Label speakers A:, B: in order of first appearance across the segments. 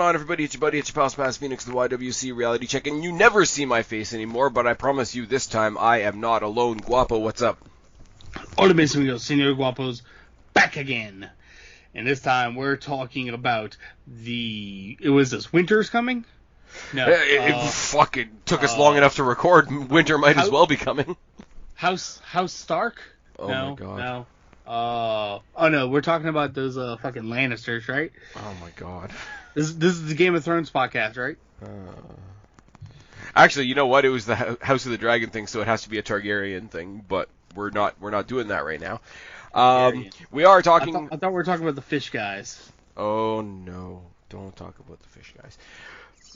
A: going on, everybody? It's your buddy, it's your pal Spaz Phoenix, the YWC Reality Check, and you never see my face anymore, but I promise you this time I am not alone. Guapo, what's up?
B: Hola, mis amigos, Senor Guapo's back again. And this time we're talking about winter's coming? No.
A: It fucking took us long enough to record. Winter might as well be coming.
B: House Stark?
A: Oh
B: no,
A: my god.
B: No. Oh no, we're talking about those fucking Lannisters, right?
A: Oh my god.
B: This is the Game of Thrones podcast, right?
A: Actually, you know what? It was the House of the Dragon thing, so it has to be a Targaryen thing, but we're not doing that right now. We are talking...
B: I thought we were talking about the fish guys.
A: Oh no, don't talk about the fish guys.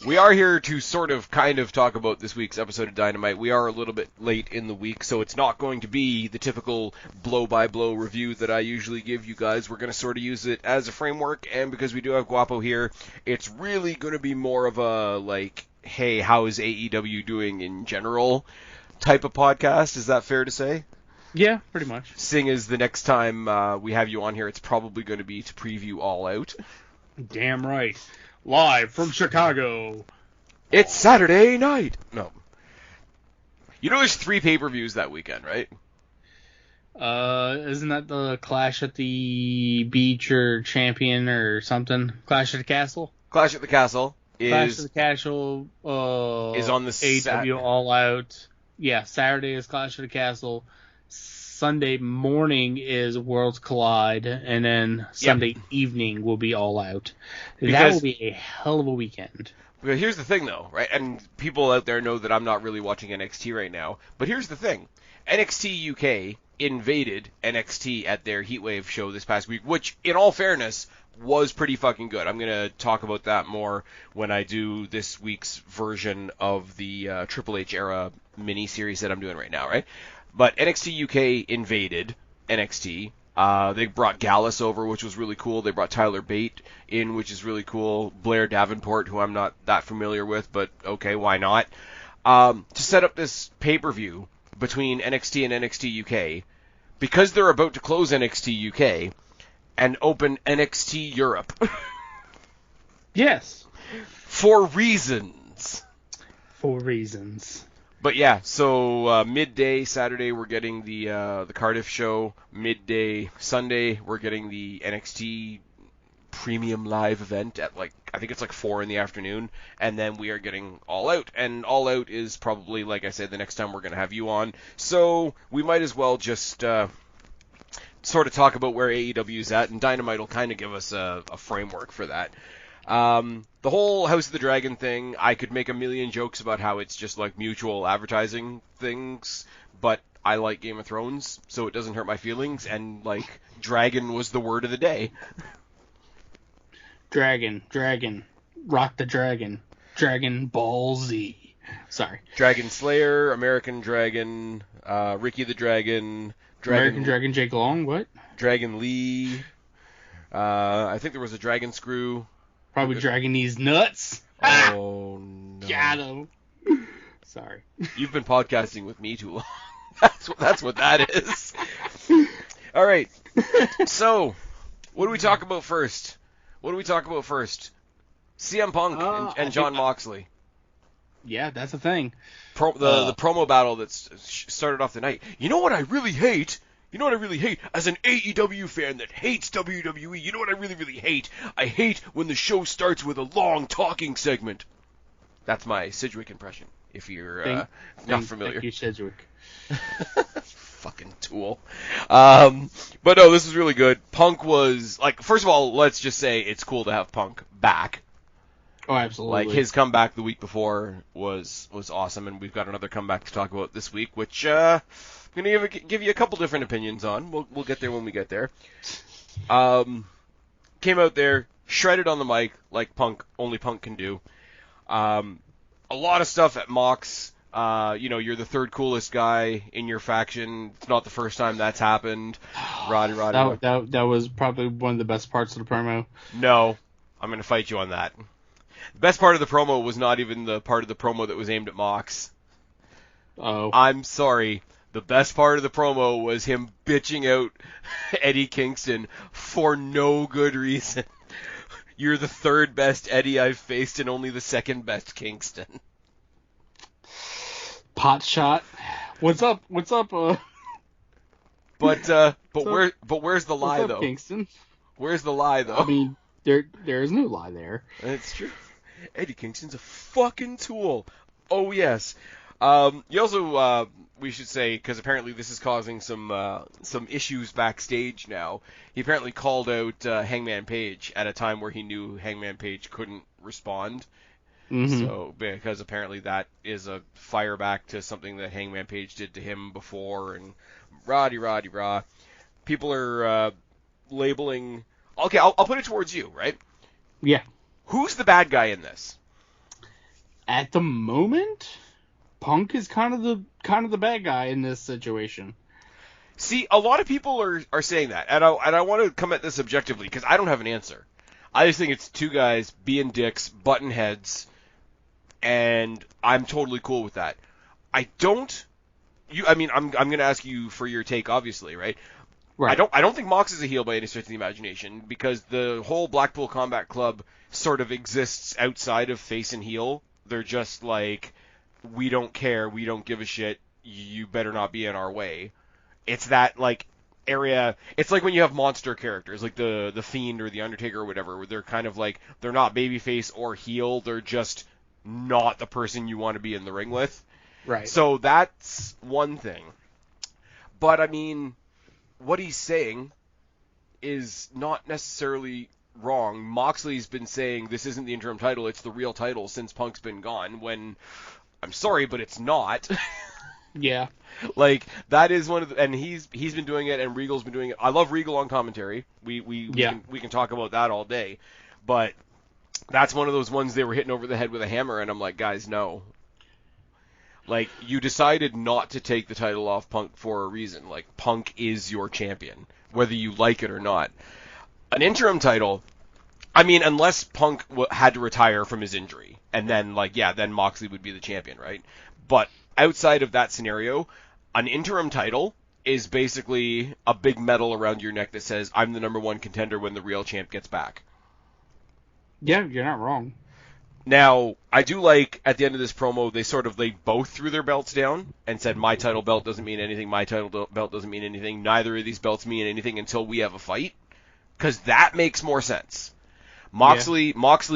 A: We are here to kind of talk about this week's episode of Dynamite. We are a little bit late in the week, so it's not going to be the typical blow-by-blow review that I usually give you guys. We're going to sort of use it as a framework, and because we do have Guapo here, it's really going to be more of a, like, hey, how is AEW doing in general type of podcast. Is that fair to say?
B: Yeah, pretty much.
A: Seeing as the next time we have you on here, it's probably going to be to preview All Out.
B: Damn right. Live from Chicago.
A: It's Saturday night. No. You know there's 3 pay-per-views that weekend, right?
B: Isn't that the Clash at the Beach or Champion or something? Clash at the Castle?
A: Clash at the Castle is...
B: Clash at the Castle
A: is on the
B: AEW All Out. Yeah, Saturday is Clash at the Castle. Sunday morning is Worlds Collide, and then Sunday evening will be All Out. That will be a hell of a weekend.
A: Well, here's the thing, though, right? And people out there know that I'm not really watching NXT right now, but here's the thing. NXT UK invaded NXT at their Heatwave show this past week, which, in all fairness, was pretty fucking good. I'm going to talk about that more when I do this week's version of the Triple H era mini-series that I'm doing right now, right? But NXT UK invaded NXT. They brought Gallus over, which was really cool. They brought Tyler Bate in, which is really cool. Blair Davenport, who I'm not that familiar with, but okay, why not? To set up this pay-per-view between NXT and NXT UK, because they're about to close NXT UK and open NXT Europe.
B: Yes.
A: For reasons. But yeah, so midday Saturday we're getting the Cardiff show. Midday Sunday we're getting the NXT Premium Live event at I think it's 4 in the afternoon, and then we are getting All Out. And All Out is probably, like I said, the next time we're going to have you on. So we might as well just sort of talk about where AEW is at, and Dynamite will kind of give us a framework for that. The whole House of the Dragon thing, I could make a million jokes about how it's just mutual advertising things, but I like Game of Thrones, so it doesn't hurt my feelings, and dragon was the word of the day.
B: Dragon, rock the dragon, Dragon Ball Z. Sorry.
A: Dragon Slayer, American Dragon, Ricky the Dragon,
B: American Dragon Jake Long, what?
A: Dragon Lee, I think there was a Dragon Screw.
B: Probably dragging these nuts.
A: Oh, no.
B: Got him. Sorry.
A: You've been podcasting with me too long. That's what that is. All right. So, what do we talk about first? CM Punk and Jon Moxley.
B: Yeah, that's the thing.
A: The promo battle that started off the night. You know what I really hate? As an AEW fan that hates WWE, you know what I really, really hate? I hate when the show starts with a long talking segment. That's my Sidgwick impression, if you're not familiar.
B: Thank you, Sidgwick.
A: Fucking tool. But no, this was really good. Punk was, first of all, let's just say it's cool to have Punk back.
B: Oh, absolutely.
A: His comeback the week before was awesome, and we've got another comeback to talk about this week, which... I'm going to give you a couple different opinions on. We'll get there when we get there. Came out there, shredded on the mic like only Punk can do. A lot of stuff at Mox. You're the third coolest guy in your faction. It's not the first time that's happened. Roddy.
B: That was probably one of the best parts of the promo.
A: No, I'm going to fight you on that. The best part of the promo was not even the part of the promo that was aimed at Mox.
B: Oh.
A: I'm sorry. The best part of the promo was him bitching out Eddie Kingston for no good reason. You're the third best Eddie I've faced and only the second best Kingston.
B: Pot shot. What's up?
A: But where's the lie,
B: what's up,
A: though?
B: Kingston?
A: Where's the lie, though?
B: I mean, there is no lie there.
A: That's true. Eddie Kingston's a fucking tool. Oh, yes. You also, we should say, because apparently this is causing some issues backstage now, he apparently called out Hangman Page at a time where he knew Hangman Page couldn't respond.
B: Mm-hmm.
A: So, because apparently that is a fire back to something that Hangman Page did to him before, and rah. People are labeling... Okay, I'll put it towards you, right?
B: Yeah.
A: Who's the bad guy in this?
B: At the moment, Punk is kind of the bad guy in this situation.
A: See, a lot of people are saying that, and I want to come at this objectively because I don't have an answer. I just think it's two guys being dicks, button heads, and I'm totally cool with that. I'm going to ask you for your take, obviously, right?
B: Right.
A: I don't think Mox is a heel by any stretch of the imagination because the whole Blackpool Combat Club sort of exists outside of face and heel. They're just like, we don't care, we don't give a shit, you better not be in our way. It's that, like, area, it's like when you have monster characters, like the Fiend or the Undertaker or whatever, where they're kind of like, they're not babyface or heel, they're just not the person you want to be in the ring with.
B: Right.
A: So that's one thing. But, I mean, what he's saying is not necessarily wrong. Moxley's been saying this isn't the interim title, it's the real title since Punk's been gone, when, I'm sorry, but it's not.
B: Yeah.
A: Like, that is one of the, and he's been doing it, and Regal's been doing it. I love Regal on commentary. We can talk about that all day. But that's one of those ones they were hitting over the head with a hammer, and I'm like, guys, no. Like, you decided not to take the title off Punk for a reason. Like, Punk is your champion, whether you like it or not. An interim title, I mean, unless Punk had to retire from his injury, and then, like, yeah, then Moxley would be the champion, right? But outside of that scenario, an interim title is basically a big medal around your neck that says, I'm the number one contender when the real champ gets back.
B: Yeah, you're not wrong.
A: Now, I do like, at the end of this promo, they both threw their belts down and said, my title belt doesn't mean anything, my title belt doesn't mean anything, neither of these belts mean anything until we have a fight. Because that makes more sense. Moxley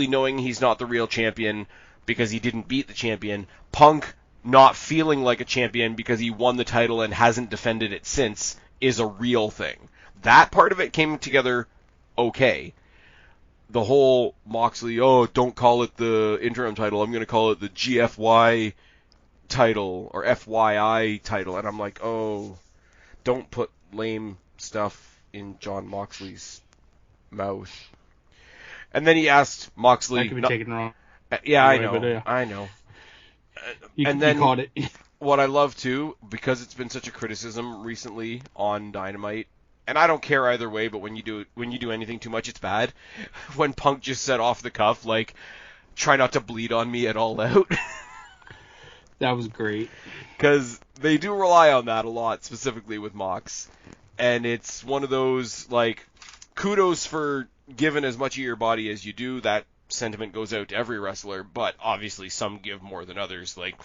A: knowing he's not the real champion because he didn't beat the champion, Punk not feeling like a champion because he won the title and hasn't defended it since, is a real thing. That part of it came together okay. The whole Moxley, don't call it the interim title, I'm going to call it the GFY title, or FYI title, and I'm like, don't put lame stuff in Jon Moxley's mouth. And then he asked Moxley...
B: That could be taken wrong.
A: Yeah,
B: Anyway,
A: I know.
B: You caught it.
A: What I love, too, because it's been such a criticism recently on Dynamite, and I don't care either way, but when you do anything too much, it's bad. When Punk just said off the cuff, like, try not to bleed on me at All Out.
B: That was great.
A: Because they do rely on that a lot, specifically with Mox. And it's one of those, like, kudos for giving as much of your body as you do. That sentiment goes out to every wrestler, but obviously some give more than others. Like,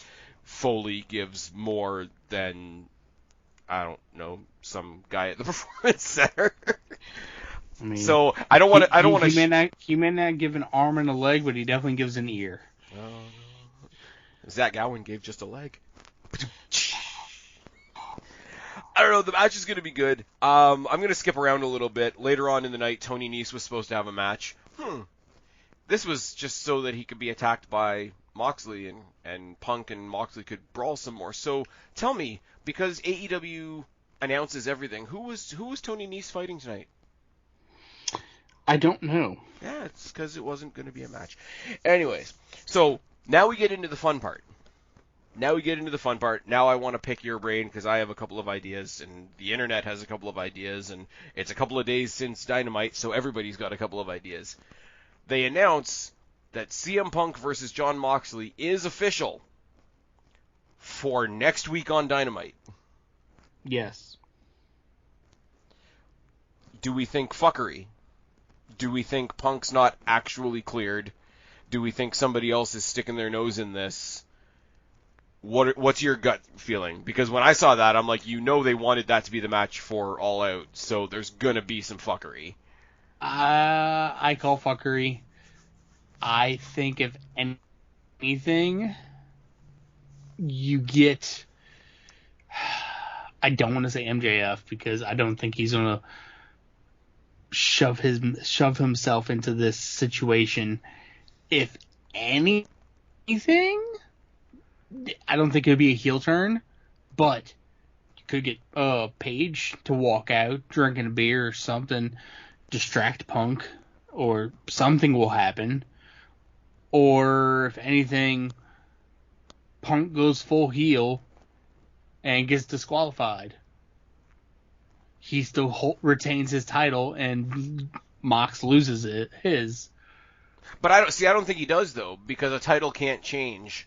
A: Foley gives more than, I don't know, some guy at the Performance Center.
B: I mean,
A: so I don't want to.
B: He may not give an arm and a leg, but he definitely gives an ear.
A: Zach Gowen gave just a leg. I don't know. The match is going to be good. I'm going to skip around a little bit. Later on in the night, Tony Nese was supposed to have a match. This was just so that he could be attacked by Moxley and Punk and Moxley could brawl some more. So tell me, because AEW announces everything, who was Tony Nese fighting tonight?
B: I don't know.
A: Yeah, it's because it wasn't going to be a match. Anyways, so now we get into the fun part. Now I want to pick your brain because I have a couple of ideas, and the internet has a couple of ideas, and it's a couple of days since Dynamite, so everybody's got a couple of ideas. They announce that CM Punk versus Jon Moxley is official for next week on Dynamite.
B: Yes.
A: Do we think fuckery? Do we think Punk's not actually cleared? Do we think somebody else is sticking their nose in this? What's your gut feeling? Because when I saw that, I'm like, they wanted that to be the match for All Out, so there's gonna be some fuckery.
B: I call fuckery. I think if anything, you get... I don't want to say MJF because I don't think he's going to shove himself into this situation. If anything, I don't think it would be a heel turn, but you could get Paige to walk out drinking a beer or something, distract Punk, or something will happen. Or if anything, Punk goes full heel and gets disqualified. He still retains his title, and Mox loses his.
A: But I don't think he does though, because a title can't change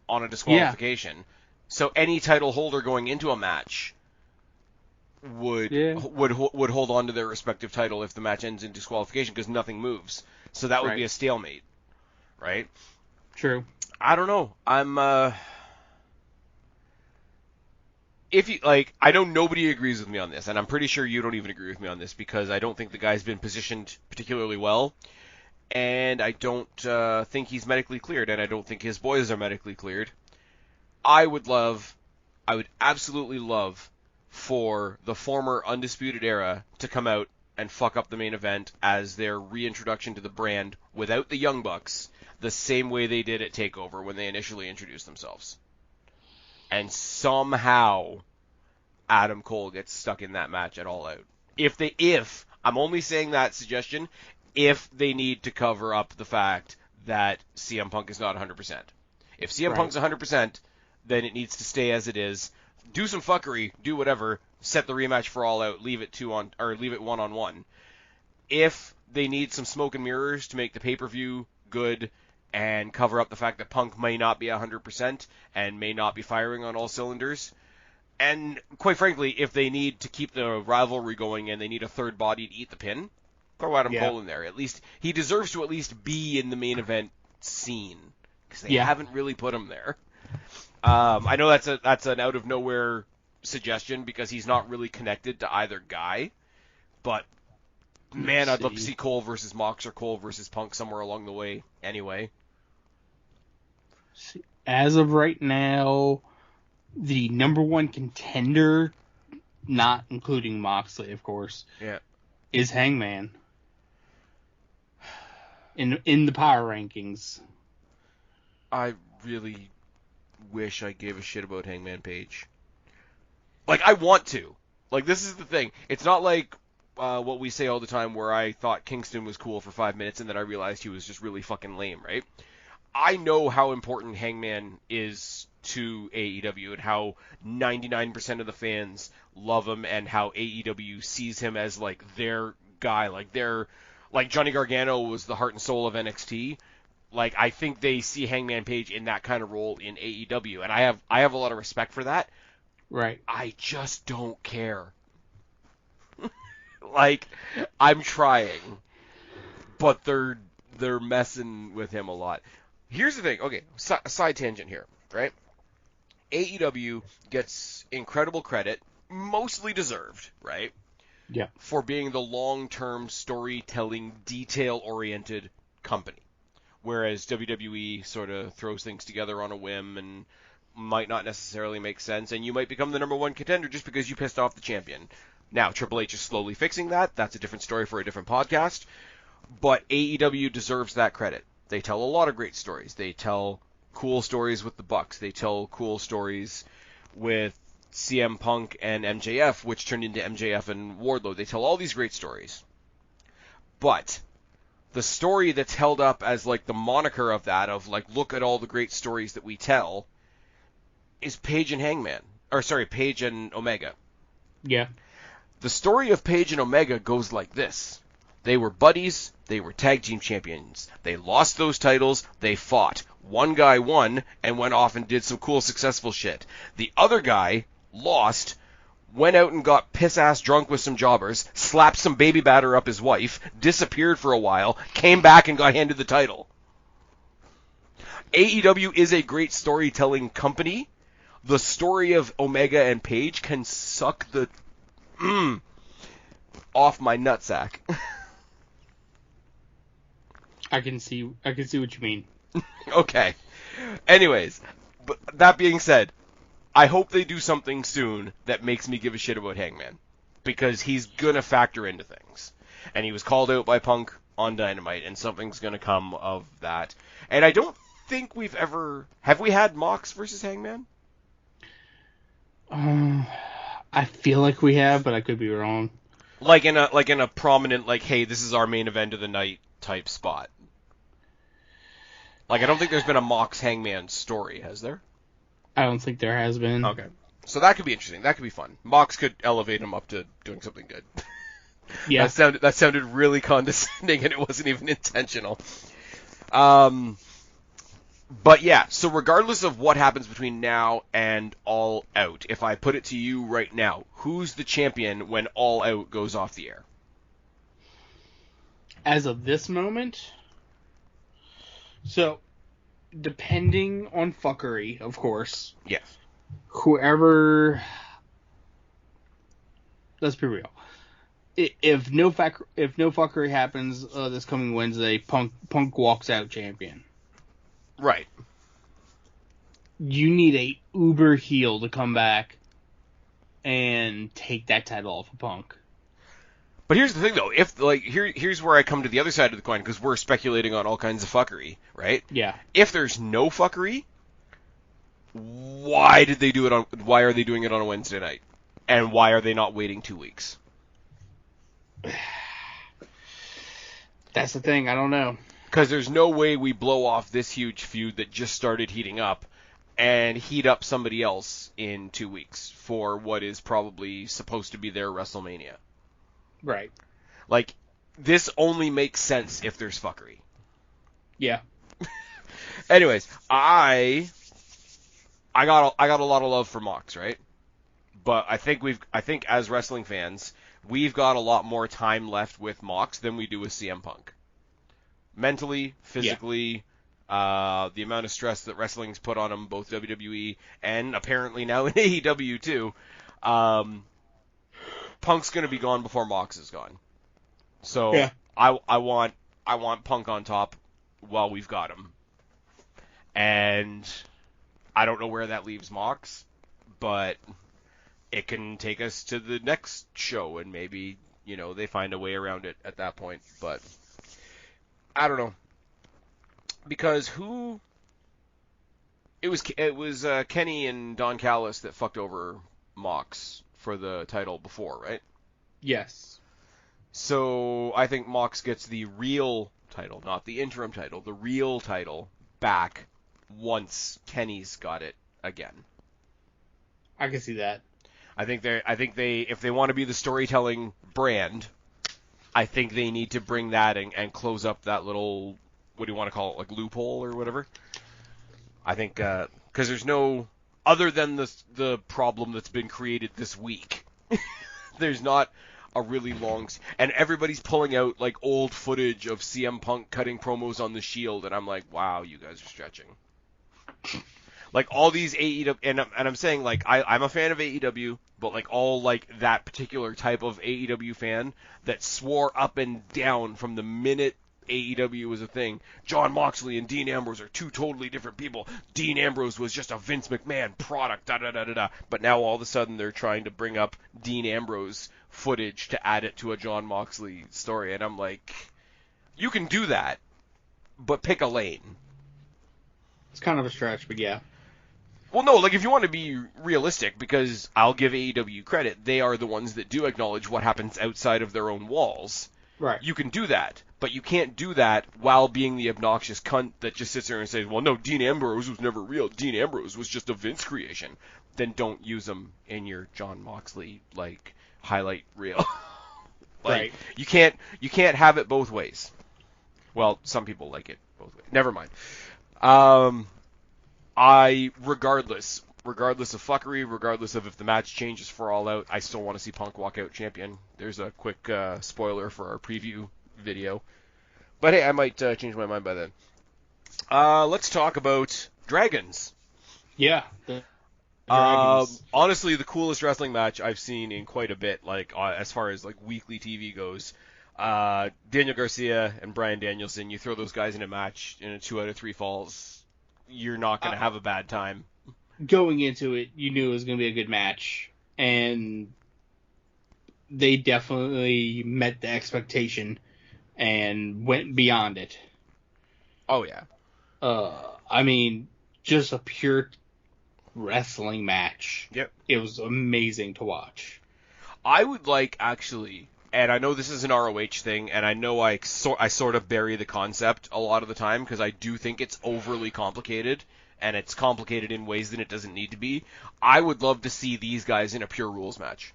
A: on a disqualification. Yeah. So any title holder going into a match would hold on to their respective title if the match ends in disqualification, because nothing moves. So that would be a stalemate, right?
B: True.
A: I don't know. I know nobody agrees with me on this, and I'm pretty sure you don't even agree with me on this, because I don't think the guy's been positioned particularly well, and I don't think he's medically cleared, and I don't think his boys are medically cleared. I would absolutely love for the former Undisputed Era to come out and fuck up the main event as their reintroduction to the brand without the Young Bucks, the same way they did at TakeOver when they initially introduced themselves. And somehow Adam Cole gets stuck in that match at All Out. If I'm only saying that suggestion, if they need to cover up the fact that CM Punk is not 100%. If CM Punk's 100%, then it needs to stay as it is. Do some fuckery, do whatever, set the rematch for All Out, leave it 1-on-1. If they need some smoke and mirrors to make the pay-per-view good and cover up the fact that Punk may not be 100% and may not be firing on all cylinders. And quite frankly, if they need to keep the rivalry going and they need a third body to eat the pin, throw Adam Cole in there. At least he deserves to at least be in the main event scene, because they haven't really put him there. I know that's an out of nowhere suggestion because he's not really connected to either guy, but man, I'd love to see Cole versus Mox or Cole versus Punk somewhere along the way anyway.
B: As of right now, the number one contender, not including Moxley, of course, is Hangman. In the power rankings.
A: I really wish I gave a shit about Hangman Page. I want to. This is the thing. It's not like what we say all the time where I thought Kingston was cool for 5 minutes and then I realized he was just really fucking lame, right? I know how important Hangman is to AEW and how 99% of the fans love him and how AEW sees him as their guy, like Johnny Gargano was the heart and soul of NXT. I think they see Hangman Page in that kind of role in AEW, and I have a lot of respect for that.
B: Right.
A: I just don't care. I'm trying, but they're messing with him a lot. Here's the thing. Okay, side tangent here, right? AEW gets incredible credit, mostly deserved, right?
B: Yeah.
A: For being the long-term storytelling, detail-oriented company. Whereas WWE sort of throws things together on a whim and might not necessarily make sense, and you might become the number one contender just because you pissed off the champion. Now, Triple H is slowly fixing that. That's a different story for a different podcast. But AEW deserves that credit. They tell a lot of great stories. They tell cool stories with the Bucks. They tell cool stories with CM Punk and MJF, which turned into MJF and Wardlow. They tell all these great stories. But the story that's held up as the moniker of that, of look at all the great stories that we tell, is Page and Hangman. Or sorry, Page and Omega.
B: Yeah.
A: The story of Page and Omega goes like this. They were buddies. They were tag team champions. They lost those titles. They fought. One guy won and went off and did some cool, successful shit. The other guy lost, went out and got piss-ass drunk with some jobbers, slapped some baby batter up his wife, disappeared for a while, came back and got handed the title. AEW is a great storytelling company. The story of Omega and Page can suck the off my nutsack.
B: I can see what you mean.
A: Okay. Anyways, but that being said, I hope they do something soon that makes me give a shit about Hangman, because he's gonna factor into things. And he was called out by Punk on Dynamite, and something's gonna come of that. And I don't think have we had Mox versus Hangman?
B: I feel like we have, but I could be wrong.
A: Like in a prominent, like, hey, this is our main event of the night type spot. Like, I don't think there's been a Mox Hangman story, has there?
B: I don't think there has been.
A: Okay. So that could be interesting. That could be fun. Mox could elevate him up to doing something good.
B: Yeah.
A: That sounded really condescending, and it wasn't even intentional. But yeah, so regardless of what happens between now and All Out, if I put it to you right now, who's the champion when All Out goes off the air?
B: As of this moment, so depending on fuckery, of course.
A: Yes.
B: Whoever, let's be real. If no fuckery happens this coming Wednesday, Punk walks out champion.
A: Right.
B: You need a uber heel to come back and take that title off of Punk.
A: But here's the thing, though. Here's where I come to the other side of the coin, because we're speculating on all kinds of fuckery, right?
B: Yeah.
A: If there's no fuckery, why are they doing it on a Wednesday night? And why are they not waiting 2 weeks?
B: That's the thing. I don't know.
A: Because there's no way we blow off this huge feud that just started heating up and heat up somebody else in 2 weeks for what is probably supposed to be their WrestleMania.
B: Right.
A: Like, this only makes sense if there's fuckery.
B: Yeah.
A: Anyways, I got a lot of love for Mox, right? But I think as wrestling fans, we've got a lot more time left with Mox than we do with CM Punk. Mentally, physically, the amount of stress that wrestling's put on him, both WWE and apparently now in AEW too. Punk's gonna be gone before Mox is gone. So yeah. I want Punk on top while we've got him. And I don't know where that leaves Mox, but it can take us to the next show, and maybe, they find a way around it at that point. But I don't know, because it was Kenny and Don Callis that fucked over Mox for the title before, right?
B: Yes.
A: So I think Mox gets the real title, not the interim title, the real title back once Kenny's got it again.
B: I can see that.
A: I think they if they want to be the storytelling brand, I think they need to bring that and close up that little, what do you want to call it, like loophole or whatever. I think because there's no, other than the problem that's been created this week, there's not a really long, and everybody's pulling out like old footage of CM Punk cutting promos on the Shield, and I'm like, wow, you guys are stretching. Like all these AEW, and I'm saying, like, I'm a fan of AEW, but like all like that particular type of AEW fan that swore up and down from the minute AEW was a thing, Jon Moxley and Dean Ambrose are two totally different people. Dean Ambrose was just a Vince McMahon product, da-da-da-da-da. But now all of a sudden they're trying to bring up Dean Ambrose footage to add it to a Jon Moxley story. And I'm like, you can do that, but pick a lane.
B: It's kind of a stretch, but yeah.
A: Well, no, like if you want to be realistic, because I'll give AEW credit, they are the ones that do acknowledge what happens outside of their own walls.
B: Right.
A: You can do that, but you can't do that while being the obnoxious cunt that just sits there and says, well, no, Dean Ambrose was never real. Dean Ambrose was just a Vince creation. Then don't use him in your Jon Moxley, like, highlight reel. Like,
B: right.
A: You can't have it both ways. Well, some people like it both ways. Never mind. Regardless, regardless of fuckery, regardless of if the match changes for All Out, I still want to see Punk walk out champion. There's a quick spoiler for our preview video. But hey, I might change my mind by then. Let's talk about Dragons.
B: Yeah. The Dragons.
A: Honestly, the coolest wrestling match I've seen in quite a bit, like as far as like weekly TV goes. Daniel Garcia and Bryan Danielson, you throw those guys in a match in a 2 out of 3 falls, you're not going to have a bad time.
B: Going into it, you knew it was going to be a good match, and they definitely met the expectation and went beyond it.
A: Oh, yeah.
B: I mean, just a pure wrestling match.
A: Yep.
B: It was amazing to watch.
A: I would like, actually, and I know this is an ROH thing, and I know I sort of bury the concept a lot of the time, because I do think it's overly complicated, and it's complicated in ways that it doesn't need to be. I would love to see these guys in a pure rules match.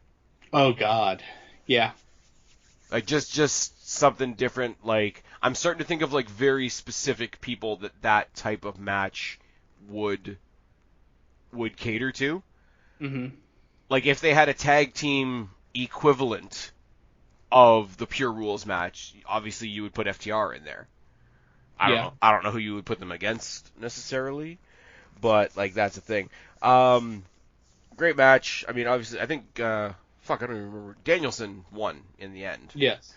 B: Oh, God. Yeah.
A: Like, just something different. Like, I'm starting to think of, like, very specific people that type of match would cater to.
B: Mm-hmm.
A: Like, if they had a tag team equivalent of the pure rules match, obviously you would put FTR in there. I don't know who you would put them against necessarily, but, like, that's the thing. Great match. I mean, obviously, I think, I don't even remember. Danielson won in the end.
B: Yes.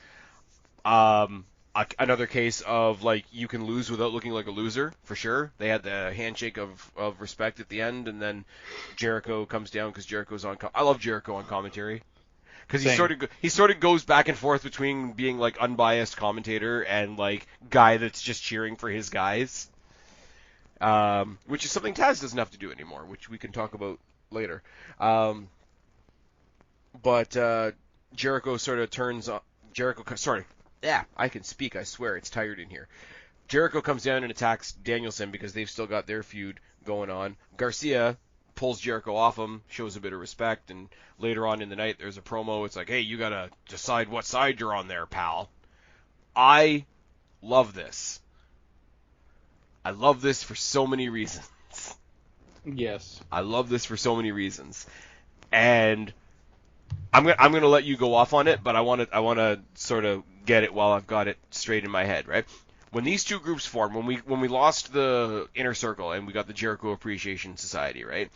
A: Another case of, like, you can lose without looking like a loser, for sure. They had the handshake of respect at the end, and then Jericho comes down because Jericho's on. I love Jericho on commentary because he sort of goes back and forth between being like unbiased commentator and like guy that's just cheering for his guys, which is something Taz doesn't have to do anymore, which we can talk about later. But Jericho sort of turns on. Yeah, I can speak, I swear, it's tired in here. Jericho comes down and attacks Danielson because they've still got their feud going on. Garcia pulls Jericho off him, shows a bit of respect, and later on in the night there's a promo. It's like, hey, you gotta decide what side you're on there, pal. I love this. I love this for so many reasons.
B: Yes.
A: I love this for so many reasons. And I'm gonna let you go off on it, but I wanna sort of get it while I've got it straight in my head, right? When these two groups formed, when we lost the Inner Circle and we got the Jericho Appreciation Society, right?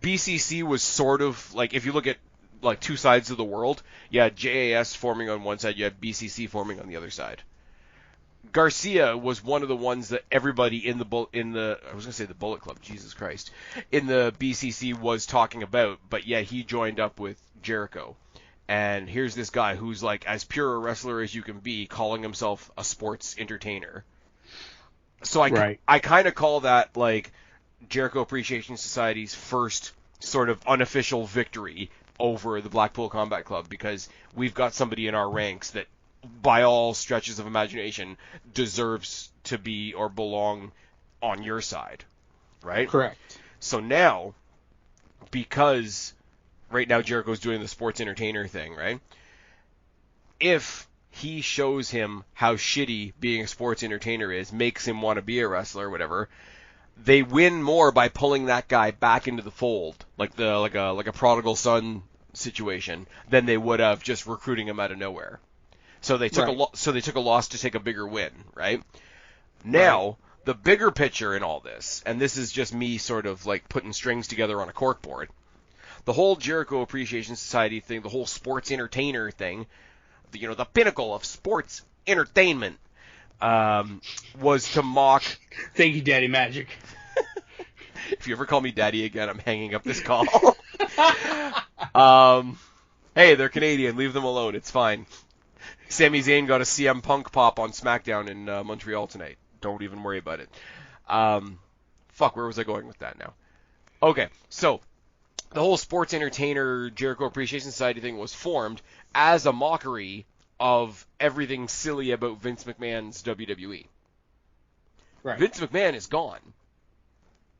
A: BCC was sort of like, if you look at like two sides of the world, you had JAS forming on one side, you had BCC forming on the other side. Garcia was one of the ones that everybody in the Bullet Club, Jesus Christ, in the BCC was talking about, but yeah, he joined up with Jericho. And here's this guy who's like as pure a wrestler as you can be, calling himself a sports entertainer. So I kind of call that like Jericho Appreciation Society's first sort of unofficial victory over the Blackpool Combat Club, because we've got somebody in our ranks that, by all stretches of imagination, deserves to be or belong on your side, right?
B: Correct.
A: So now, because right now Jericho's doing the sports entertainer thing, right? If he shows him how shitty being a sports entertainer is, makes him want to be a wrestler or whatever, they win more by pulling that guy back into the fold, like a prodigal son situation, than they would have just recruiting him out of nowhere. So they took a loss to take a bigger win, right? Now, the bigger picture in all this, and this is just me sort of like putting strings together on a corkboard, the whole Jericho Appreciation Society thing, the whole sports entertainer thing, the pinnacle of sports entertainment, was to mock...
B: Thank you, Daddy Magic.
A: If you ever call me Daddy again, I'm hanging up this call. Hey, they're Canadian. Leave them alone. It's fine. Sami Zayn got a CM Punk pop on SmackDown in Montreal tonight. Don't even worry about it. Where was I going with that now? Okay, so the whole sports entertainer Jericho Appreciation Society thing was formed as a mockery of everything silly about Vince McMahon's WWE.
B: Right.
A: Vince McMahon is gone.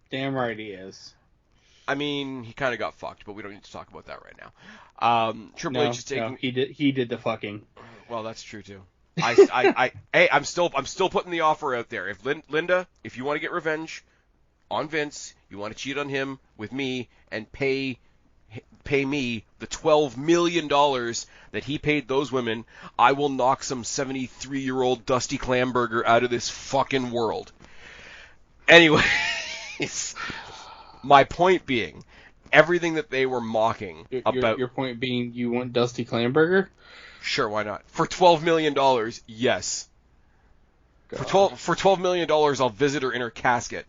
B: Damn right he is.
A: I mean, he kind of got fucked, but we don't need to talk about that right now. Triple H is taking.
B: No, he did the fucking.
A: Well, that's true too. Hey, I'm still putting the offer out there. If Linda, if you want to get revenge on Vince, You want to cheat on him with me and pay me the $12 million that he paid those women, I will knock some 73-year-old Dusty Clamburger out of this fucking world. Anyways, my point being, everything that they were mocking about...
B: Your point being you want Dusty Clamburger?
A: Sure, why not? For $12 million, yes.
B: God.
A: For $12 million, I'll visit her in her casket.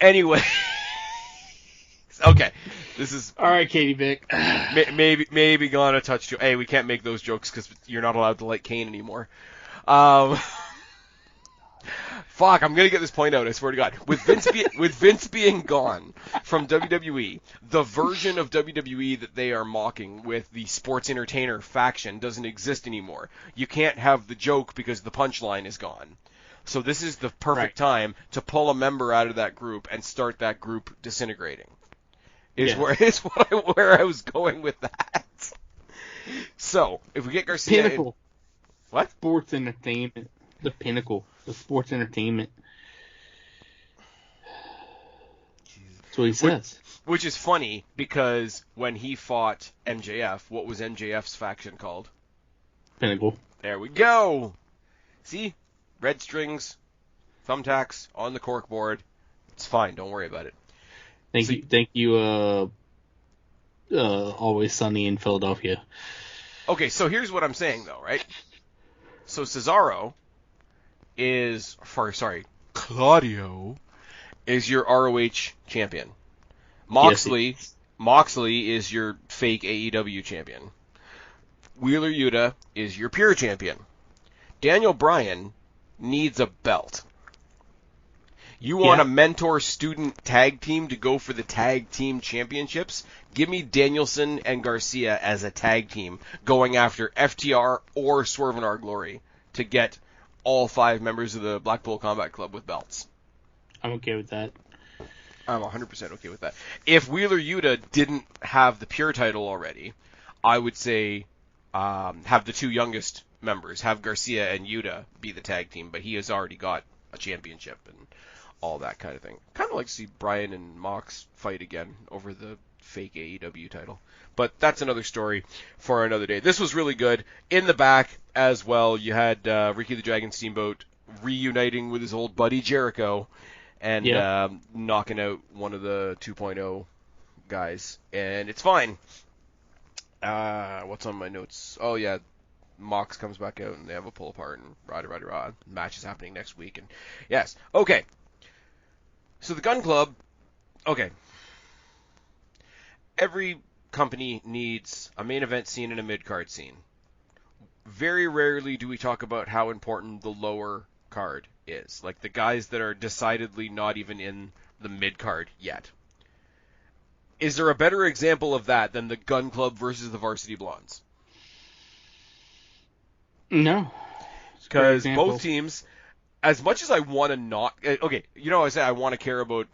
A: Anyway... Okay, this is...
B: All right, Katie Vick.
A: maybe gone a touch too... Hey, we can't make those jokes because you're not allowed to like Kane anymore. Fuck, I'm going to get this point out, I swear to God. With Vince being gone from WWE, the version of WWE that they are mocking with the sports entertainer faction doesn't exist anymore. You can't have the joke because the punchline is gone. So this is the perfect time to pull a member out of that group and start that group disintegrating. Where I was going with that. So, if we get Garcia...
B: Pinnacle.
A: What?
B: Sports entertainment. The pinnacle. The sports entertainment. That's what he says.
A: Which is funny, because when he fought MJF, what was MJF's faction called?
B: Pinnacle.
A: There we go! See? Red strings, thumbtacks, on the corkboard. It's fine, don't worry about it.
B: Thank you, Always Sunny in Philadelphia.
A: Okay, so here's what I'm saying, though, right? So Cesaro is... Claudio is your ROH champion. Moxley is your fake AEW champion. Wheeler Yuta is your pure champion. Daniel Bryan needs a belt. You want a mentor-student tag team to go for the tag team championships? Give me Danielson and Garcia as a tag team going after FTR or Swerve in Our Glory to get all 5 members of the Blackpool Combat Club with belts.
B: I'm okay with that.
A: I'm 100% okay with that. If Wheeler Yuta didn't have the pure title already, I would say have the 2 youngest members, have Garcia and Yuta be the tag team, but he has already got a championship and all that kind of thing. Kind of like to see Bryan and Mox fight again over the fake AEW title. But that's another story for another day. This was really good. In the back as well, you had Ricky the Dragon Steamboat reuniting with his old buddy Jericho and knocking out one of the 2.0 guys. And it's fine. What's on my notes? Oh, yeah. Mox comes back out and they have a pull apart and rah. Match is happening next week. And yes. Okay. So the Gun Club, okay. Every company needs a main event scene and a mid-card scene. Very rarely do we talk about how important the lower card is. Like the guys that are decidedly not even in the mid-card yet. Is there a better example of that than the Gun Club versus the Varsity Blondes?
B: No.
A: Because both teams... As much as I want to not... Okay, you know, I say I want to care about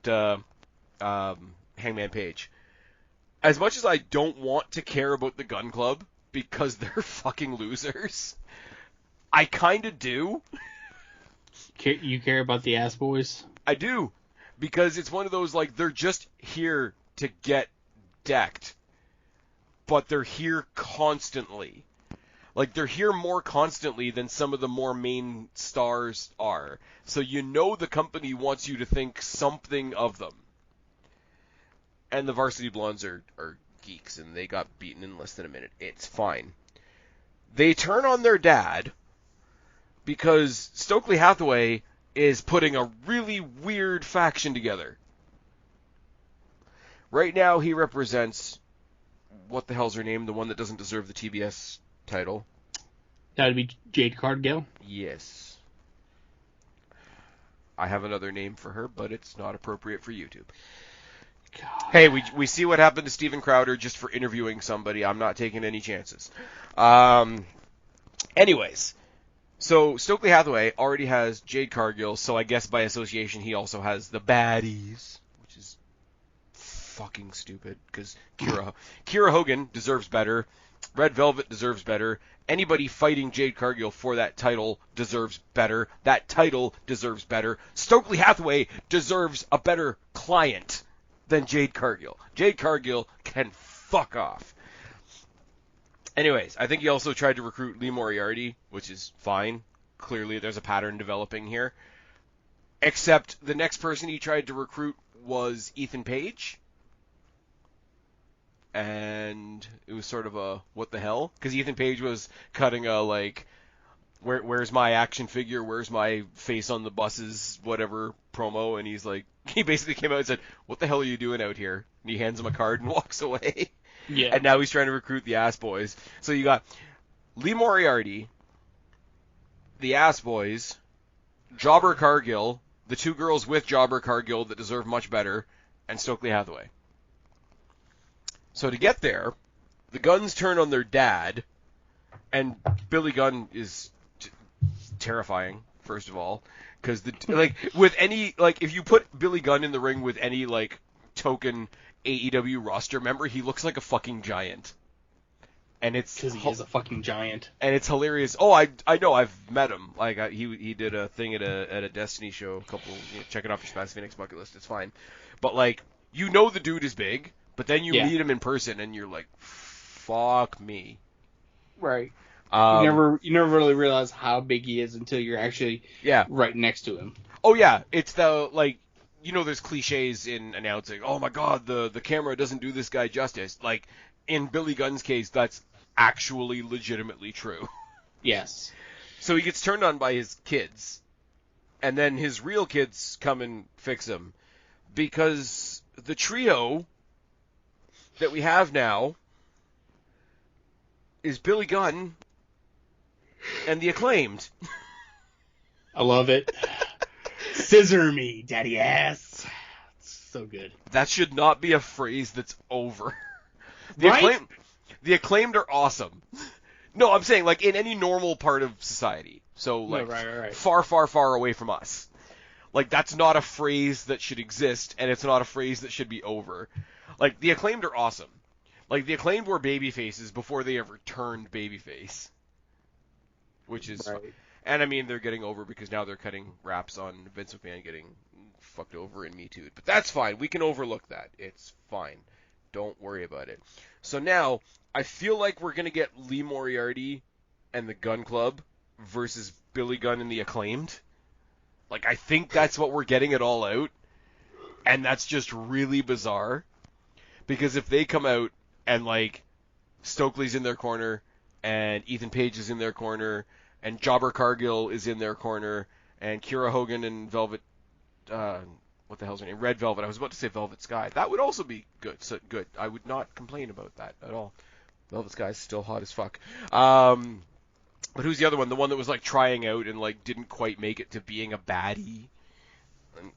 A: Hangman Page. As much as I don't want to care about the Gun Club because they're fucking losers, I kind of do.
B: You care about the ass boys?
A: I do. Because it's one of those, like, they're just here to get decked. But they're here constantly. Like, they're here more constantly than some of the more main stars are. So you know the company wants you to think something of them. And the Varsity Blondes are geeks, and they got beaten in less than a minute. It's fine. They turn on their dad because Stokely Hathaway is putting a really weird faction together. Right now he represents... What the hell's her name? The one that doesn't deserve the TBS title.
B: That would be Jade Cargill?
A: Yes. I have another name for her, but it's not appropriate for YouTube. God. Hey, we see what happened to Steven Crowder just for interviewing somebody. I'm not taking any chances. Anyways, so Stokely Hathaway already has Jade Cargill, so I guess by association he also has the baddies, which is fucking stupid, because Kira Hogan deserves better. Red Velvet deserves better. Anybody fighting Jade Cargill for that title deserves better. That title deserves better. Stokely Hathaway deserves a better client. than Jade Cargill. Jade Cargill can fuck off. Anyways, I think he also tried to recruit Lee Moriarty, which is fine. Clearly, there's a pattern developing here. Except the next person he tried to recruit was Ethan Page. And it was sort of a, what the hell? Because Ethan Page was cutting a, like, where's my action figure, where's my face on the buses, whatever promo, and he's like, he basically came out and said, what the hell are you doing out here? And he hands him a card and walks away.
B: Yeah.
A: And now he's trying to recruit the Ass Boys. So you got Lee Moriarty, the Ass Boys, Jobber Cargill, the two girls with Jobber Cargill that deserve much better, and Stokely Hathaway. So to get there, the Guns turn on their dad, and Billy Gunn is terrifying, first of all, because with any, like, if you put Billy Gunn in the ring with any, like, token AEW roster member, he looks like a fucking giant. And it's
B: because he is a fucking giant,
A: and it's hilarious. Oh, I know, I've met him. Like he did a thing at a Destiny show. A couple, check it off your Spaz Phoenix bucket list. It's fine, but like the dude is big, but then you meet him in person and you're like, fuck me.
B: Right. You never really realize how big he is until you're actually right next to him.
A: Oh yeah, it's the like. There's cliches in announcing, oh my god, the camera doesn't do this guy justice. Like, in Billy Gunn's case, that's actually legitimately true.
B: Yes.
A: So he gets turned on by his kids, and then his real kids come and fix him, because the trio that we have now is Billy Gunn and the Acclaimed.
B: I love it. Scissor me, daddy ass. It's so good.
A: That should not be a phrase that's over.
B: Right?
A: The Acclaimed are awesome. No, I'm saying, like, in any normal part of society. So, like,
B: right.
A: far, far, far away from us. Like, that's not a phrase that should exist, and it's not a phrase that should be over. Like, the Acclaimed are awesome. Like, the Acclaimed were babyfaces before they ever turned babyface. Which is...
B: Right.
A: And, I mean, they're getting over because now they're cutting raps on Vince McMahon getting fucked over and Me Too'd. But that's fine. We can overlook that. It's fine. Don't worry about it. So now, I feel like we're going to get Lee Moriarty and the Gun Club versus Billy Gunn and the Acclaimed. Like, I think that's what we're getting it All Out. And that's just really bizarre. Because if they come out and, like, Stokely's in their corner, and Ethan Page is in their corner, and Jobber Cargill is in their corner, and Kiera Hogan and Velvet, what the hell's her name? Red Velvet. I was about to say Velvet Sky. That would also be good. So good. I would not complain about that at all. Velvet Sky's still hot as fuck. But who's the other one? The one that was like trying out and like didn't quite make it to being a baddie. And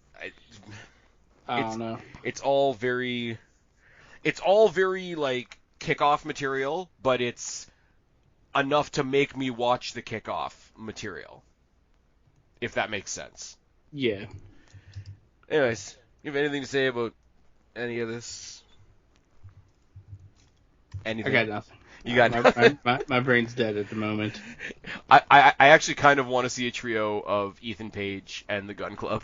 B: I don't know.
A: It's all very like kickoff material, but it's enough to make me watch the kickoff material, if that makes sense.
B: Yeah.
A: Anyways, you have anything to say about any of this? Anything?
B: I got nothing.
A: You got nothing?
B: My brain's dead at the moment.
A: I actually kind of want to see a trio of Ethan Page and the Gun Club.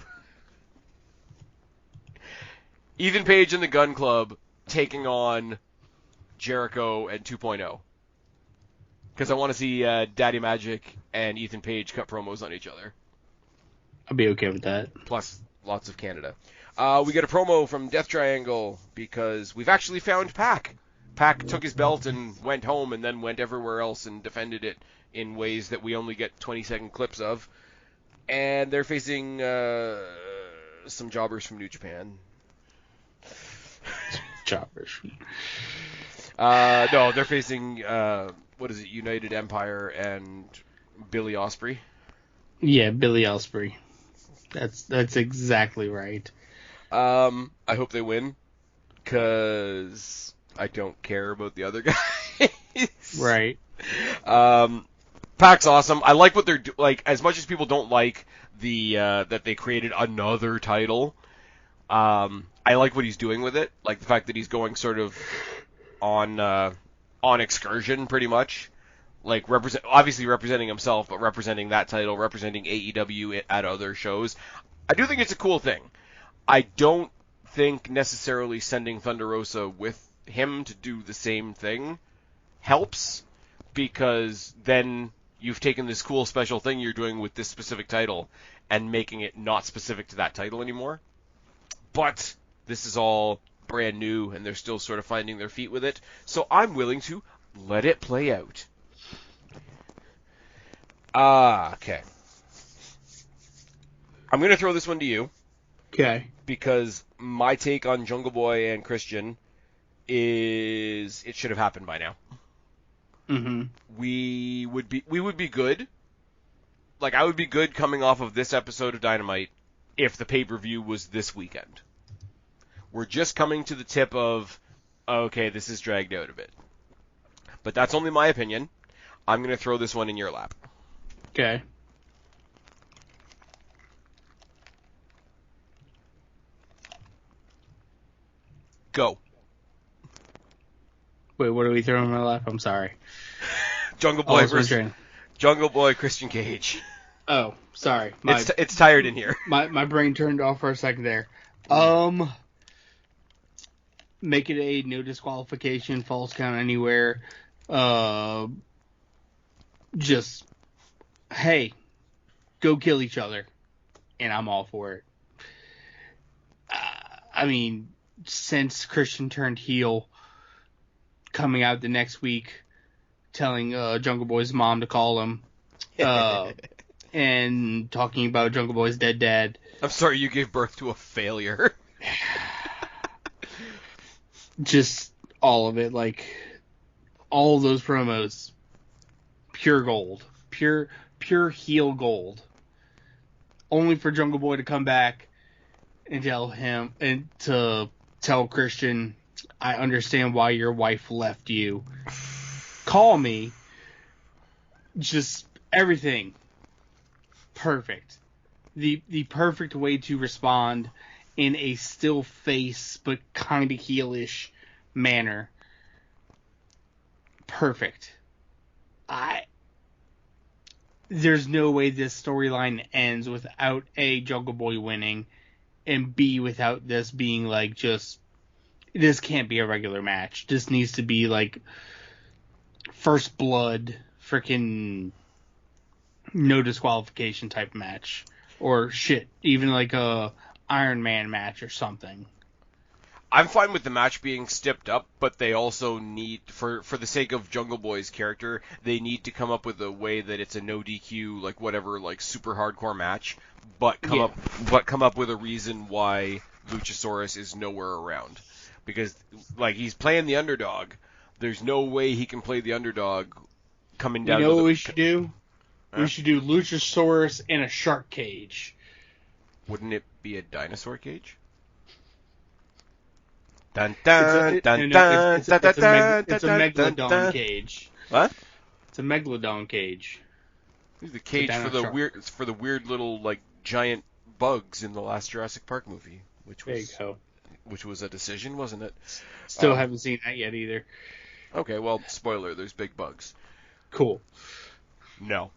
A: Ethan Page and the Gun Club taking on Jericho and 2.0. Because I want to see Daddy Magic and Ethan Page cut promos on each other.
B: I'll be okay with that.
A: Plus, lots of Canada. We get a promo from Death Triangle because we've actually found Pac. Pac took his belt and went home and then went everywhere else and defended it in ways that we only get 20-second clips of. And they're facing some jobbers from New Japan.
B: Jobbers.
A: No, they're facing... what is it, United Empire and Billy Ospreay?
B: Yeah, Billy Ospreay. That's exactly right.
A: I hope they win, because I don't care about the other guys.
B: Right.
A: Pac's awesome. I like what they're like. As much as people don't like the that they created another title, I like what he's doing with it. Like the fact that he's going sort of on excursion, pretty much. Like obviously representing himself, but representing that title, representing AEW at other shows. I do think it's a cool thing. I don't think necessarily sending Thunder Rosa with him to do the same thing helps, because then you've taken this cool special thing you're doing with this specific title and making it not specific to that title anymore. But this is all brand new, and they're still sort of finding their feet with it, so I'm willing to let it play out. Okay. I'm going to throw this one to you.
B: Okay.
A: Because my take on Jungle Boy and Christian is it should have happened by now.
B: Mm-hmm.
A: We would be good. Like, I would be good coming off of this episode of Dynamite if the pay-per-view was this weekend. We're just coming to the tip of, okay, this is dragged out a bit. But that's only my opinion. I'm going to throw this one in your lap.
B: Okay.
A: Go.
B: Wait, what are we throwing in my lap? I'm sorry.
A: Jungle Boy
B: versus
A: Jungle Boy Christian Cage.
B: Oh, sorry.
A: It's tired in here.
B: My brain turned off for a second there. Make it a no disqualification, false count anywhere. Just, hey, go kill each other, and I'm all for it. I mean, since Christian turned heel, coming out the next week, telling Jungle Boy's mom to call him, and talking about Jungle Boy's dead dad.
A: I'm sorry you gave birth to a failure.
B: Just all of it, like, all of those promos, pure gold. Pure heel gold. Only for Jungle Boy to come back and to tell Christian, I understand why your wife left you. Call me. Just everything. Perfect. The perfect way to respond in a still face but kind of heelish manner. Perfect. There's no way this storyline ends without A, Jungle Boy winning, and B, without this being like just, this can't be a regular match. This needs to be like first blood, freaking no disqualification type match. Or shit, even like a Iron Man match or something.
A: I'm fine with the match being stepped up, but they also need, for the sake of Jungle Boy's character, they need to come up with a way that it's a no DQ, like whatever, like super hardcore match, but come up with a reason why Luchasaurus is nowhere around. Because, like, he's playing the underdog. There's no way he can play the underdog coming down.
B: You know what we should do? Huh? We should do Luchasaurus in a shark cage.
A: Wouldn't it be a dinosaur cage? Dun dun dun dun. It's a
B: megalodon cage.
A: What?
B: It's a megalodon cage.
A: It's the cage for the weird little like giant bugs in the last Jurassic Park movie, which was a decision, wasn't it?
B: Still haven't seen that yet either.
A: Okay, well, spoiler, there's big bugs.
B: Cool.
A: No.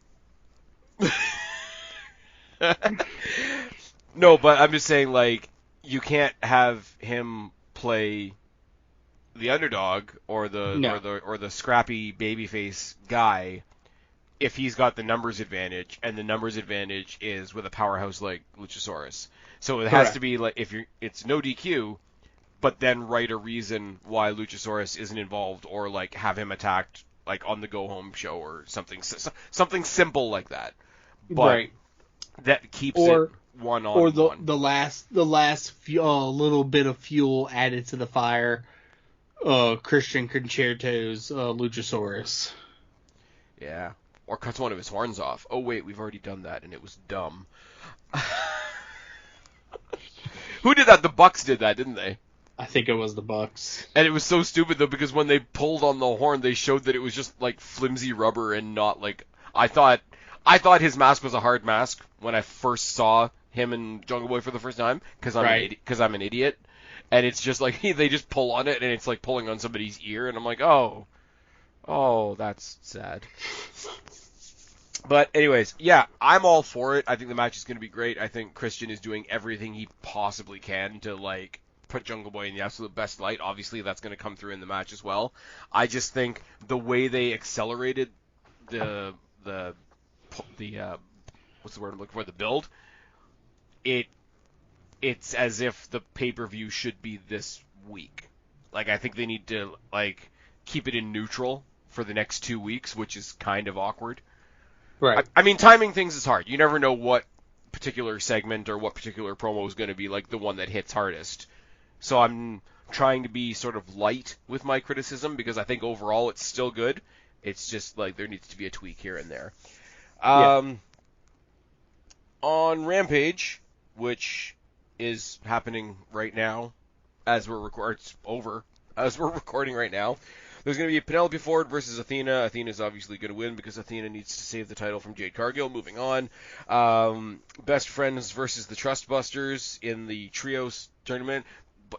A: No, but I'm just saying, like, you can't have him play the underdog or the scrappy babyface guy if he's got the numbers advantage, and the numbers advantage is with a powerhouse like Luchasaurus. So it has to be like, it's no DQ, but then write a reason why Luchasaurus isn't involved, or like have him attacked like on the go home show or something simple like that. But that keeps it one on one.
B: Or the last little bit of fuel added to the fire. Christian Concerto's Luchasaurus.
A: Yeah. Or cuts one of his horns off. Oh wait, we've already done that and it was dumb. Who did that? The Bucks did that, didn't they?
B: I think it was the Bucks.
A: And it was so stupid though, because when they pulled on the horn, they showed that it was just like flimsy rubber and not like, I thought his mask was a hard mask when I first saw him and Jungle Boy for the first time, because I'm an idiot, and it's just like they just pull on it and it's like pulling on somebody's ear, and I'm like, oh, that's sad. But anyways, yeah, I'm all for it. I think the match is going to be great. I think Christian is doing everything he possibly can to like put Jungle Boy in the absolute best light. Obviously, that's going to come through in the match as well. I just think the way they accelerated the what's the word I'm looking for? The build. It's as if the pay-per-view should be this week. Like, I think they need to, like, keep it in neutral for the next 2 weeks, which is kind of awkward.
B: Right.
A: I mean, timing things is hard. You never know what particular segment or what particular promo is going to be, like, the one that hits hardest. So I'm trying to be sort of light with my criticism, because I think overall it's still good. It's just, like, there needs to be a tweak here and there. On Rampage, which is happening right now, as we're recording right now. There's going to be Penelope Ford versus Athena. Athena's obviously going to win because Athena needs to save the title from Jade Cargill. Moving on. Best Friends versus the Trustbusters in the Trios tournament.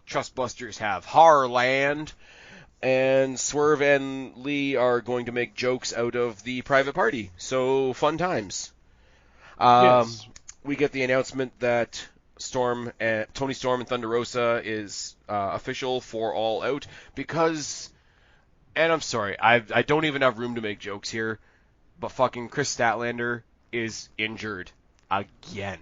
A: Trustbusters have Harland. And Swerve and Lee are going to make jokes out of the private party. So, fun times.
B: Yes.
A: We get the announcement that Tony Storm and Thunder Rosa is official for All Out because, and I'm sorry, I don't even have room to make jokes here, but fucking Chris Statlander is injured again.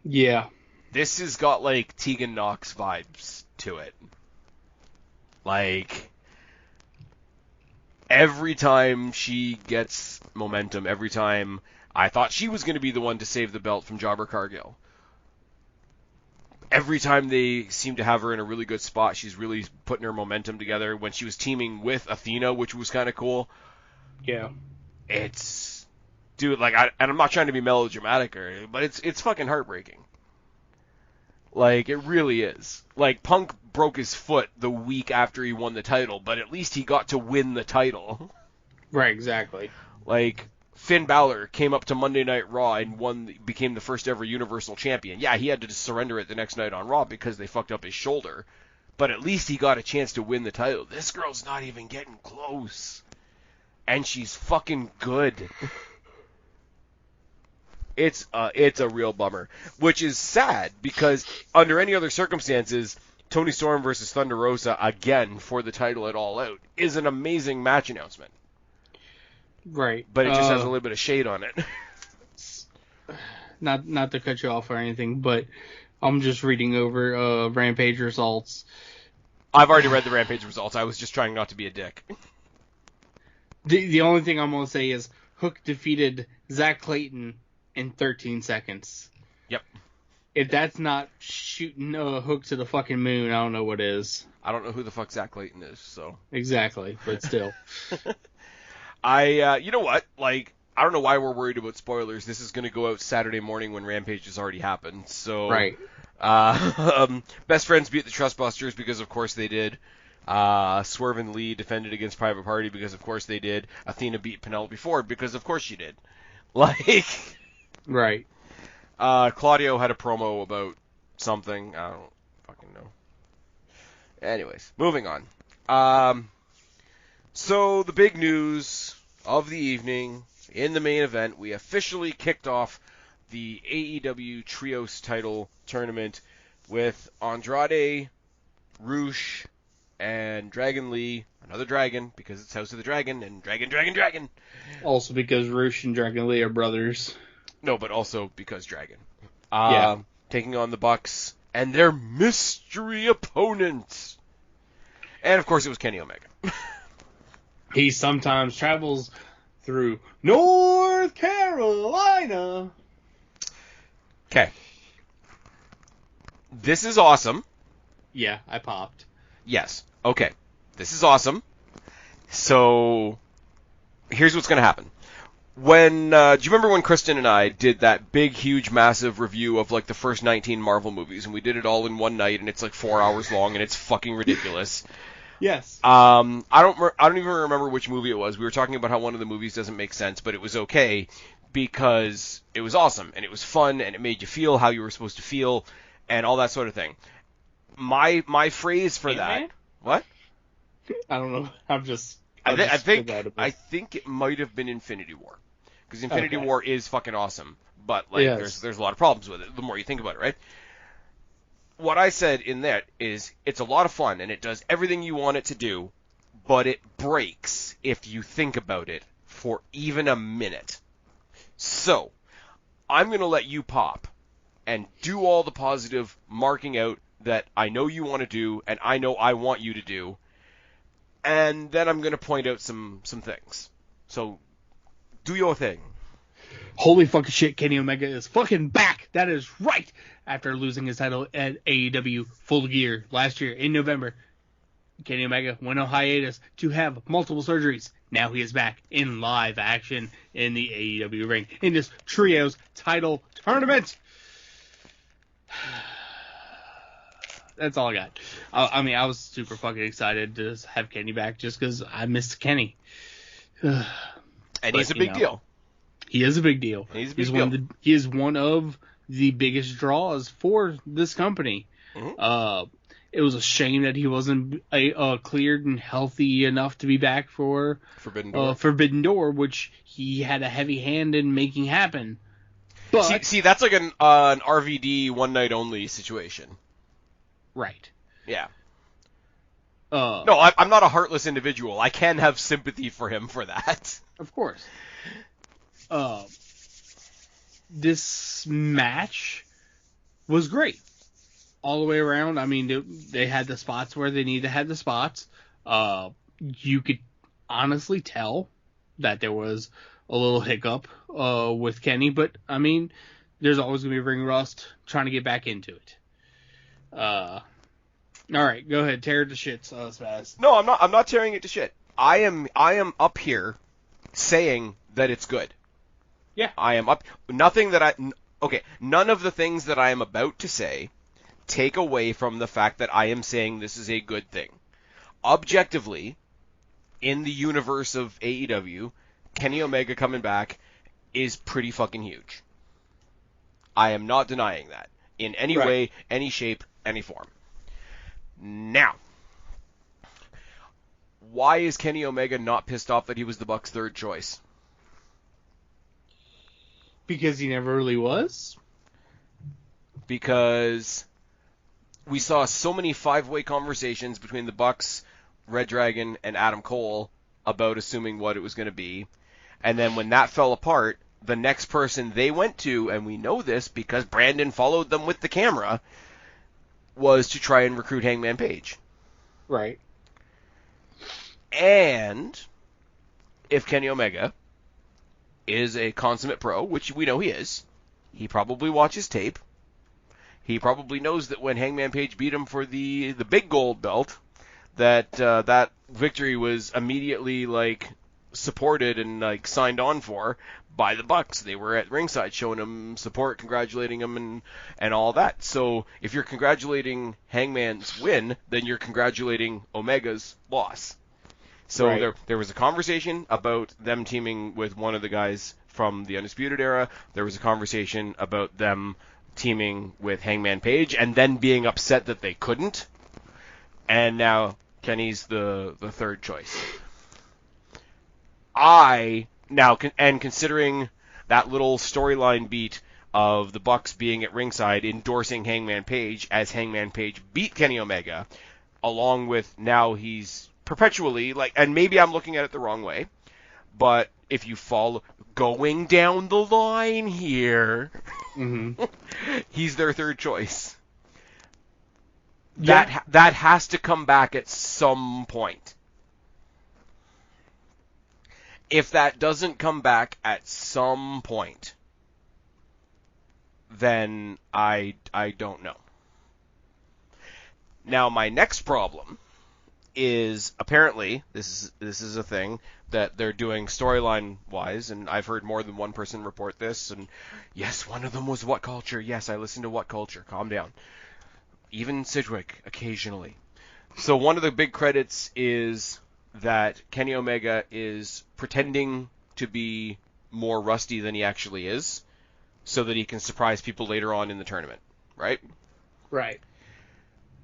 B: Yeah.
A: This has got like Tegan Knox vibes to it. Like, every time she gets momentum, every time I thought she was going to be the one to save the belt from Jobber Cargill. Every time they seem to have her in a really good spot, she's really putting her momentum together. When she was teaming with Athena, which was kind of cool.
B: Yeah.
A: It's, dude, like, and I'm not trying to be melodramatic but it's fucking heartbreaking. Like, it really is. Like, Punk broke his foot the week after he won the title, but at least he got to win the title.
B: Right, exactly.
A: Like, Finn Balor came up to Monday Night Raw and became the first ever Universal Champion. Yeah, he had to just surrender it the next night on Raw because they fucked up his shoulder. But at least he got a chance to win the title. This girl's not even getting close. And she's fucking good. It's a real bummer. Which is sad because under any other circumstances, Tony Storm versus Thunder Rosa again for the title at All Out is an amazing match announcement.
B: Right.
A: But it just has a little bit of shade on it.
B: Not to cut you off or anything, but I'm just reading over Rampage results.
A: I've already read the Rampage results. I was just trying not to be a dick.
B: The only thing I'm going to say is Hook defeated Zach Clayton in 13 seconds.
A: Yep.
B: If that's not shooting a Hook to the fucking moon, I don't know what is.
A: I don't know who the fuck Zach Clayton is, so.
B: Exactly, but still.
A: You know what? Like, I don't know why we're worried about spoilers. This is going to go out Saturday morning when Rampage has already happened. So,
B: right.
A: Best Friends beat the Trustbusters because, of course, they did. Swerve and Lee defended against Private Party because, of course, they did. Athena beat Penelope Ford because, of course, she did. Like,
B: right.
A: Claudio had a promo about something. I don't fucking know. Anyways, moving on. So the big news of the evening in the main event, we officially kicked off the AEW Trios title tournament with Andrade, Roosh, and Dragon Lee. Another dragon, because it's House of the Dragon, and Dragon.
B: Also because Roosh and Dragon Lee are brothers.
A: No, but also because Dragon.
B: Yeah.
A: Taking on the Bucks and their mystery opponent. And, of course, it was Kenny Omega.
B: He sometimes travels through North Carolina.
A: Okay. This is awesome.
B: Yeah, I popped.
A: Yes. Okay. This is awesome. So, here's what's going to happen. Do you remember when Kristen and I did that big, huge, massive review of like the first 19 Marvel movies, and we did it all in one night, and it's like 4 hours long, and it's fucking ridiculous.
B: Yes.
A: I don't even remember which movie it was. We were talking about how one of the movies doesn't make sense, but it was okay because it was awesome and it was fun and it made you feel how you were supposed to feel and all that sort of thing. My phrase for that. What?
B: I don't know.
A: I think it might have been Infinity War, because Infinity War is fucking awesome, but like there's a lot of problems with it. The more you think about it, right? what I said in that is it's a lot of fun and it does everything you want it to do, but it breaks if you think about it for even a minute. So, I'm going to let you pop and do all the positive marking out that I know you want to do and I know I want you to do. And then I'm going to point out some things. So, do your thing.
B: Holy fucking shit, Kenny Omega is fucking back. That is right. After losing his title at AEW Full Gear last year in November, Kenny Omega went on hiatus to have multiple surgeries. Now he is back in live action in the AEW ring in this Trios title tournament. That's all I got. I mean, I was super fucking excited to have Kenny back just because I missed Kenny.
A: And he's a big deal.
B: He is a big deal.
A: He's a big deal.
B: He is one of the biggest draws for this company. Mm-hmm. It was a shame that he wasn't cleared and healthy enough to be back for Forbidden Door, which he had a heavy hand in making happen. But
A: see, that's like an RVD one night only situation.
B: Right.
A: Yeah. No, I'm not a heartless individual. I can have sympathy for him for that.
B: Of course. This match was great all the way around. I mean, they had the spots where they needed to have the spots. You could honestly tell that there was a little hiccup with Kenny, but I mean, there's always going to be ring rust trying to get back into it. All right, go ahead, tear it to shits, Spaz.
A: No, I'm not tearing it to shit. I am up here saying that it's good.
B: Yeah.
A: I am up. None of the things that I am about to say take away from the fact that I am saying this is a good thing. Objectively, in the universe of AEW, Kenny Omega coming back is pretty fucking huge. I am not denying that in any way, any shape, any form. Now, why is Kenny Omega not pissed off that he was the Bucks' third choice?
B: Because he never really was?
A: Because we saw so many five-way conversations between the Bucks, Red Dragon, and Adam Cole about assuming what it was going to be. And then when that fell apart, the next person they went to, and we know this because Brandon followed them with the camera, was to try and recruit Hangman Page.
B: Right.
A: And if Kenny Omega is a consummate pro, which we know he is, he probably watches tape. He probably knows that when Hangman Page beat him for the big gold belt, that victory was immediately supported and signed on for by the Bucks. They were at ringside showing him support, congratulating him, and all that. So if you're congratulating Hangman's win, then you're congratulating Omega's loss. So there was a conversation about them teaming with one of the guys from the Undisputed Era. There was a conversation about them teaming with Hangman Page, and then being upset that they couldn't. And now Kenny's the third choice. Considering that little storyline beat of the Bucks being at ringside endorsing Hangman Page as Hangman Page beat Kenny Omega, along with now he's perpetually, and maybe I'm looking at it the wrong way, but if you follow, going down the line here,
B: mm-hmm.
A: He's their third choice.
B: Yeah.
A: That has to come back at some point. If that doesn't come back at some point, then I don't know. Now, my next problem is apparently this is a thing that they're doing storyline wise, and I've heard more than one person report this, and yes, one of them was What Culture. Yes, I listened to What Culture. Calm down. Even Sidgwick occasionally. So one of the big credits is that Kenny Omega is pretending to be more rusty than he actually is, so that he can surprise people later on in the tournament, right?
B: Right.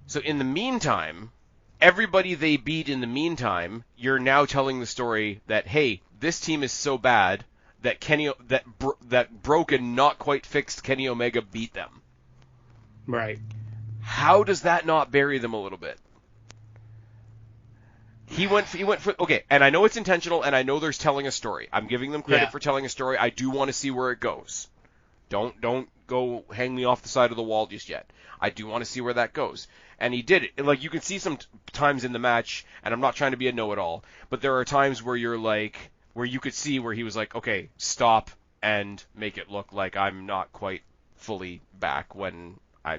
B: So
A: in the meantime, everybody they beat in the meantime, you're now telling the story that, hey, this team is so bad that that broken, not quite fixed Kenny Omega beat them.
B: Right.
A: How does that not bury them a little bit? He went for okay, and I know it's intentional, and I know there's telling a story. I'm giving them credit for telling a story. I do want to see where it goes. Don't go hang me off the side of the wall just yet. I do want to see where that goes. And he did it. Like, you can see some times in the match, and I'm not trying to be a know-it-all, but there are times where you're like, where you could see where he was like, okay, stop and make it look like I'm not quite fully back when I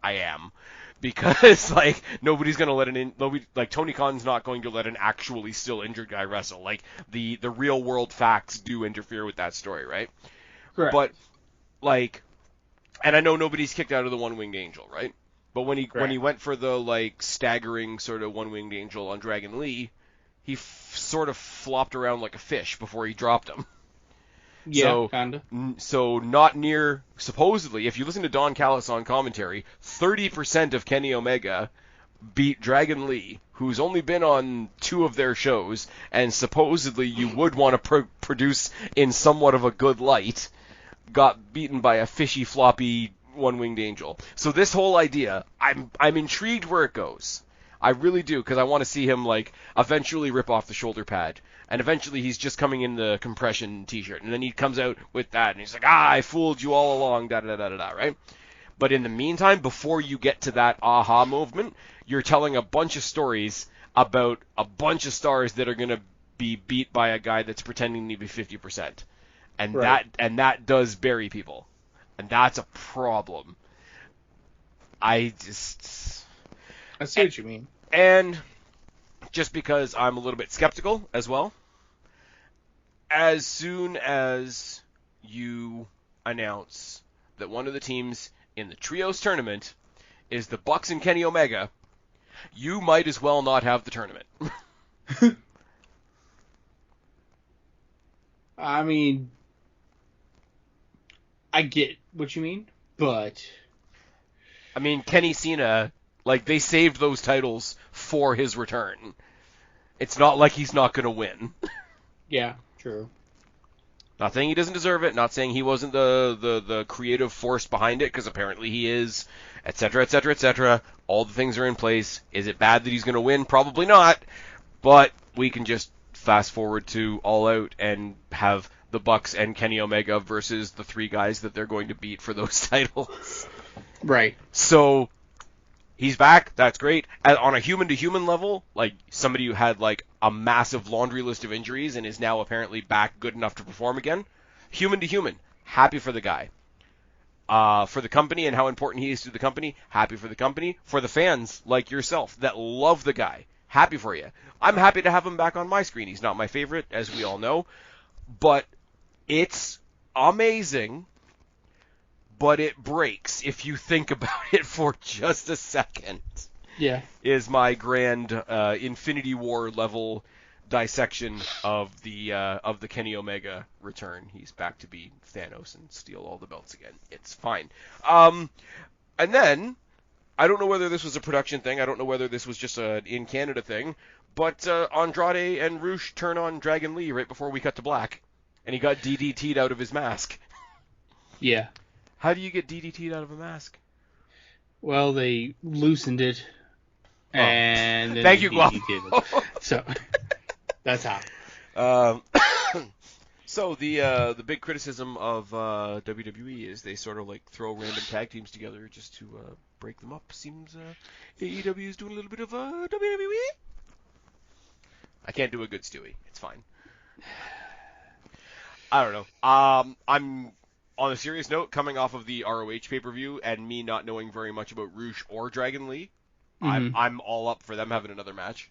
A: am. Because, like, nobody's going to let Tony Khan's not going to let an actually still injured guy wrestle. Like, the real world facts do interfere with that story, right?
B: Correct.
A: But, like, and I know nobody's kicked out of the One-Winged Angel, right? But when he went for the, like, staggering sort of One-Winged Angel on Dragon Lee, he sort of flopped around like a fish before he dropped him.
B: Yeah,
A: so,
B: kinda.
A: So not near, supposedly, if you listen to Don Callis on commentary, 30% of Kenny Omega beat Dragon Lee, who's only been on 2 of their shows, and supposedly you would want to produce in somewhat of a good light, got beaten by a fishy, floppy One-Winged Angel. So this whole idea, I'm intrigued where it goes. I really do, because I want to see him, like, eventually rip off the shoulder pad. And eventually he's just coming in the compression t-shirt. And then he comes out with that, and he's like, I fooled you all along, da-da-da-da-da, right? But in the meantime, before you get to that aha movement, you're telling a bunch of stories about a bunch of stars that are going to be beat by a guy that's pretending to be 50%. And that does bury people. And that's a problem. I see
B: what you mean.
A: And just because I'm a little bit skeptical as well, as soon as you announce that one of the teams in the Trios tournament is the Bucks and Kenny Omega, you might as well not have the tournament.
B: I mean, I get what you mean, but...
A: I mean, Kenny Cena, like, they saved those titles for his return. It's not like he's not going to win.
B: Yeah, true.
A: Not saying he doesn't deserve it, not saying he wasn't the creative force behind it, because apparently he is, etc., etc., etc. All the things are in place. Is it bad that he's going to win? Probably not. But we can just fast forward to All Out and have the Bucks and Kenny Omega versus the 3 guys that they're going to beat for those titles.
B: Right.
A: So he's back. That's great. On a human-to-human level, like somebody who had like a massive laundry list of injuries and is now apparently back good enough to perform again. Human-to-human, happy for the guy. For the company and how important he is to the company, happy for the company. For the fans like yourself that love the guy, happy for you. I'm happy to have him back on my screen. He's not my favorite, as we all know, but it's amazing. But it breaks if you think about it for just a second.
B: Yeah.
A: Is my grand Infinity War level dissection of the Kenny Omega return. He's back to be Thanos and steal all the belts again. It's fine. And then I don't know whether this was a production thing. I don't know whether this was just an in Canada thing. But Andrade and Rush turn on Dragon Lee right before we cut to black, and he got DDT'd out of his mask.
B: Yeah.
A: How do you get DDT'd out of a mask?
B: Well, they loosened it, and then
A: thank you,
B: DDT'd it. So that's how.
A: So the big criticism of WWE is they sort of like throw random tag teams together just to break them up. Seems AEW is doing a little bit of WWE. I can't do a good Stewie. It's fine. I don't know. I'm on a serious note, coming off of the ROH pay-per-view and me not knowing very much about Rush or Dragon Lee, I'm all up for them having another match.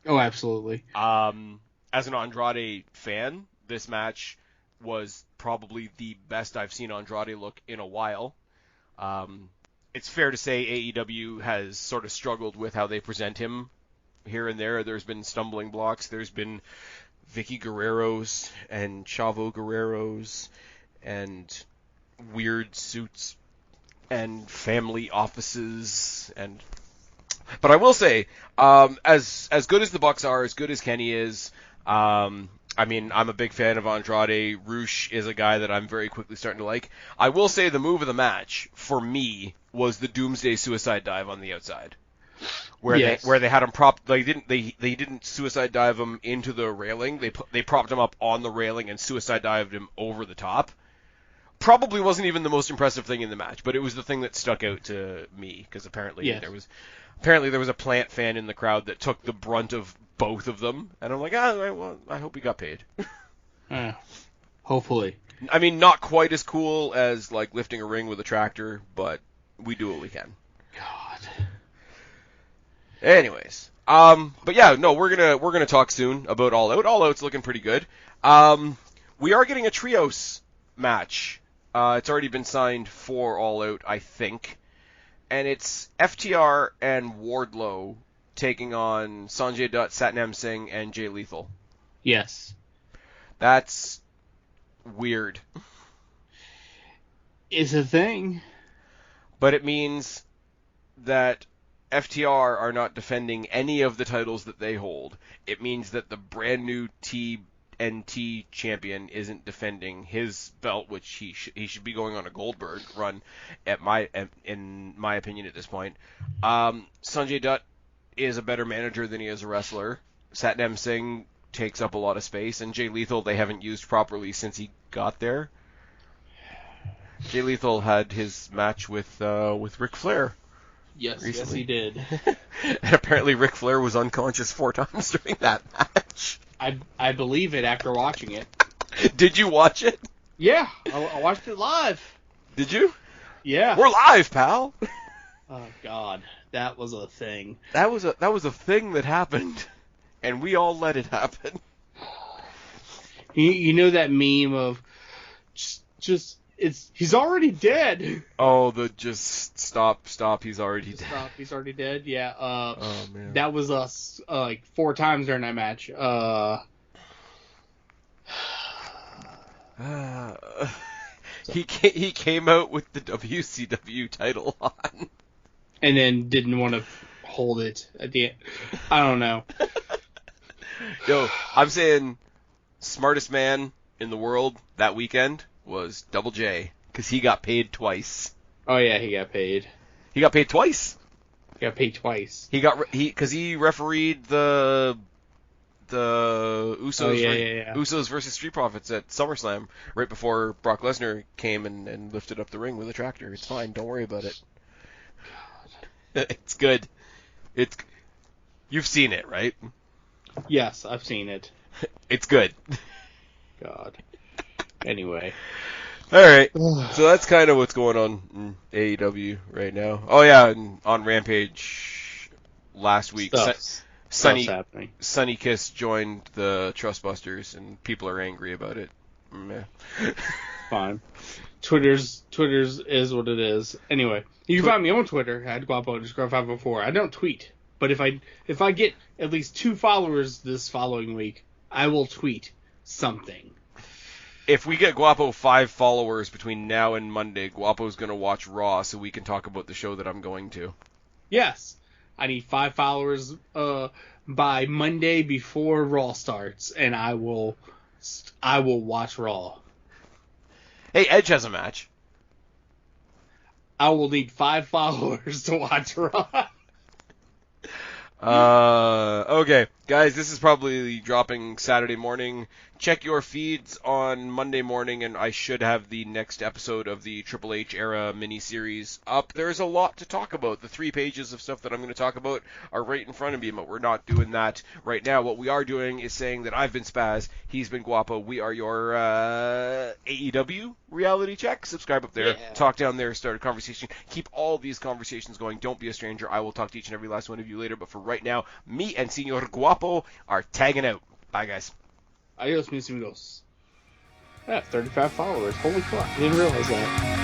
B: Oh, absolutely.
A: As an Andrade fan, this match was probably the best I've seen Andrade look in a while. It's fair to say AEW has sort of struggled with how they present him here and there. There's been stumbling blocks. There's been Vicky Guerreros and Chavo Guerreros and weird suits and family offices but I will say, as good as the Bucks are, as good as Kenny is, I mean, I'm a big fan of Andrade. Rush is a guy that I'm very quickly starting to like. I will say the move of the match, for me, was the Doomsday Suicide Dive on the outside, where
B: Yes.
A: they had him propped. They didn't suicide dive him into the railing. They propped him up on the railing and suicide dived him over the top. Probably wasn't even the most impressive thing in the match, but it was the thing that stuck out to me because apparently
B: Yes.
A: there was a Plant fan in the crowd that took the brunt of both of them, and I'm like, well, I hope he got paid.
B: Hopefully.
A: I mean, not quite as cool as like lifting a ring with a tractor, but we do what we can.
B: God.
A: Anyways, but yeah, no, we're gonna talk soon about All Out. All Out's looking pretty good. We are getting a trios match. It's already been signed for All Out, I think, and it's FTR and Wardlow taking on Sanjay Dutt, Satnam Singh, and Jay Lethal.
B: Yes.
A: That's weird.
B: It's a thing.
A: But it means that FTR are not defending any of the titles that they hold. It means that the brand new TNT champion isn't defending his belt, which he should be going on a Goldberg run, in my opinion at this point. Sanjay Dutt is a better manager than he is a wrestler. Satnam Singh takes up a lot of space, and Jay Lethal they haven't used properly since he got there. Jay Lethal had his match with Ric Flair.
B: Yes,
A: recently.
B: Yes, he did.
A: And apparently Ric Flair was unconscious 4 times during that match.
B: I believe it after watching it.
A: Did you watch it?
B: Yeah, I watched it live.
A: Did you?
B: Yeah.
A: We're live, pal.
B: Oh God, that was a thing.
A: That was a thing that happened, and we all let it happen.
B: You know that meme of he's already dead.
A: Oh, just stop, he's already dead.
B: Stop, he's already dead. Yeah.
A: Oh man.
B: That was us like 4 times during that match.
A: He came out with the WCW title on,
B: and then didn't want to hold it at the end. I don't know.
A: Yo, I'm saying smartest man in the world that weekend was Double J, because he got paid twice.
B: Oh yeah, he got paid.
A: He got paid twice.
B: He got paid twice.
A: Because he refereed the Usos Usos versus Street Profits at SummerSlam right before Brock Lesnar came and lifted up the ring with a tractor. It's fine, don't worry about it. God. It's good. You've seen it, right?
B: Yes, I've seen it.
A: It's good.
B: God. Anyway.
A: Alright, so that's kind of what's going on in AEW right now. Oh yeah, and on Rampage last week, Sonny Kiss joined the Trustbusters, and people are angry about it. Meh.
B: Fine. Twitter's is what it is. Anyway, you can find me on Twitter at Guapo_504. I don't tweet, but if I get at least 2 followers this following week, I will tweet something.
A: If we get Guapo 5 followers between now and Monday, Guapo's going to watch Raw so we can talk about the show that I'm going to.
B: Yes. I need 5 followers by Monday before Raw starts, and I will watch Raw.
A: Hey, Edge has a match.
B: I will need 5 followers to watch Raw.
A: Okay, guys, this is probably dropping Saturday morning. Check your feeds on Monday morning, and I should have the next episode of the Triple H era miniseries up. There's a lot to talk about. The 3 pages of stuff that I'm going to talk about are right in front of me, but we're not doing that right now. What we are doing is saying that I've been Spaz, he's been Guapo. We are your AEW reality check. Subscribe up there, Talk down there, start a conversation. Keep all these conversations going. Don't be a stranger. I will talk to each and every last one of you later, but for right now, me and Senor Guapo are tagging out. Bye, guys.
B: Adios, mis amigos. I have 35 followers. Holy fuck. I didn't realize that.